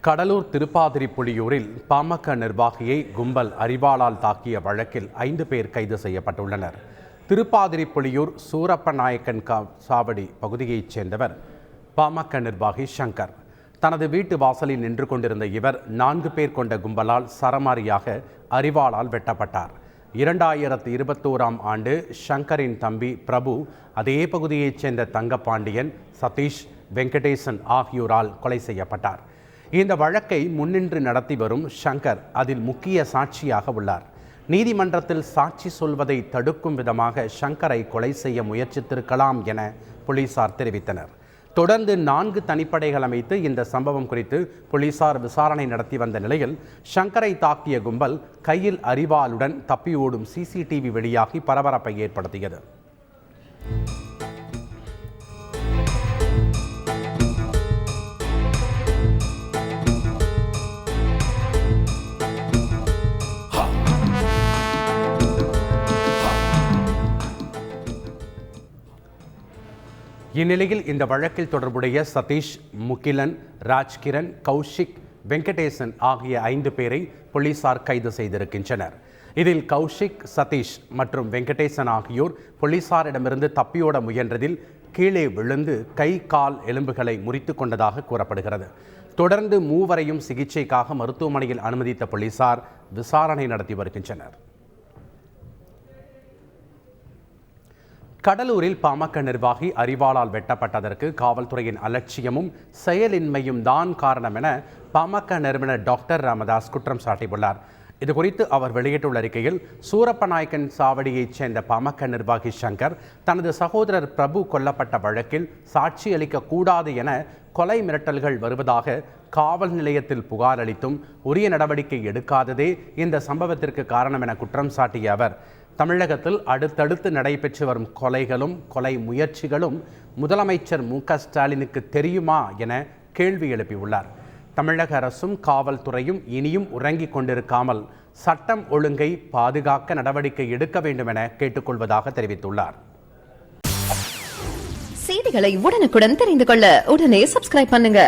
கடலூர் திருப்பாதிரிப்புலியூரில் பாமக நிர்வாகியை கும்பல் அரிவாளால் தாக்கிய வழக்கில் 5 பேர் கைது செய்யப்பட்டுள்ளனர். திருப்பாதிரிப்புலியூர் சூரப்பநாயக்கன் சாவடி பகுதியைச் சேர்ந்தவர் பாமக நிர்வாகி சங்கர். தனது வீட்டு வாசலில் நின்று கொண்டிருந்த இவர் 4 பேர் கொண்ட கும்பலால் சரமாரியாக அரிவாளால் வெட்டப்பட்டார். 2021ஆம் ஆண்டு சங்கரின் தம்பி பிரபு அதே பகுதியைச் சேர்ந்த தங்கபாண்டியன், சதீஷ், வெங்கடேசன் ஆகியோரால் கொலை செய்யப்பட்டார். இந்த வழக்கை முன்னின்று நடத்தி வரும் சங்கர் அதில் முக்கிய சாட்சியாக உள்ளார். நீதிமன்றத்தில் சாட்சி சொல்வதை தடுக்கும் விதமாக சங்கரை கொலை செய்ய முயற்சித்திருக்கலாம் என போலீசார் தெரிவித்தனர். தொடர்ந்து 4 தனிப்படைகள் அமைத்து இந்த சம்பவம் குறித்து போலீசார் விசாரணை நடத்தி வந்த நிலையில் சங்கரை தாக்கிய கும்பல் கையில் அரிவாளுடன் தப்பி ஓடும் சிசிடிவி வெளியாகி பரபரப்பை ஏற்படுத்தியது. இந்நிலையில் இந்த வழக்கில் தொடர்புடைய சதீஷ், முகிலன், ராஜ்கிரண், கௌஷிக், வெங்கடேசன் ஆகிய 5 பேரை போலீசார் கைது செய்திருக்கின்றனர். இதில் கௌஷிக், சதீஷ் மற்றும் வெங்கடேசன் ஆகியோர் போலீசாரிடமிருந்து தப்பியோட முயன்றதில் கீழே விழுந்து கை கால் எலும்புகளை முறித்து கொண்டதாக கூறப்படுகிறது. தொடர்ந்து 3 வரையும் சிகிச்சைக்காக மருத்துவமனையில் அனுமதித்த போலீசார் விசாரணை நடத்தி வருகின்றனர். கடலூரில் பாமக நிர்வாகி அரிவாளால் வெட்டப்பட்டதற்கு காவல்துறையின் அலட்சியமும் செயலின்மையும் தான் காரணம் என பாமக நிறுவனர் டாக்டர் ராமதாஸ் குற்றம் சாட்டியுள்ளார். இதுகுறித்து அவர் வெளியிட்டுள்ள அறிக்கையில், சூரப்பநாயக்கன் சாவடியைச் சேர்ந்த பாமக நிர்வாகி சங்கர் தனது சகோதரர் பிரபு கொல்லப்பட்ட வழக்கில் சாட்சி அளிக்கக்கூடாது என கொலை மிரட்டல்கள் வருவதாக காவல் நிலையத்தில் புகார் அளித்தும் உரிய நடவடிக்கை எடுக்காததே இந்த சம்பவத்திற்கு காரணம் என குற்றம் சாட்டிய அவர், தமிழகத்தில் அடுத்தடுத்து நடைபெற்று வரும் கொலைகளும் கொலை முயற்சிகளும் முதலமைச்சர் மு.க.ஸ்டாலினுக்கு தெரியுமா என கேள்வி எழுப்பியுள்ளார். தமிழக அரசும் காவல்துறையும் இனியும் உறங்கிக் கொண்டிருக்காமல் சட்டம் ஒழுங்கை பாதுகாக்க நடவடிக்கை எடுக்க வேண்டும் என கேட்டுக்கொள்வதாக தெரிவித்துள்ளார். செய்திகளை உடனுக்குடன் தெரிந்து கொள்ள உடனே சப்ஸ்கிரைப் பண்ணுங்க.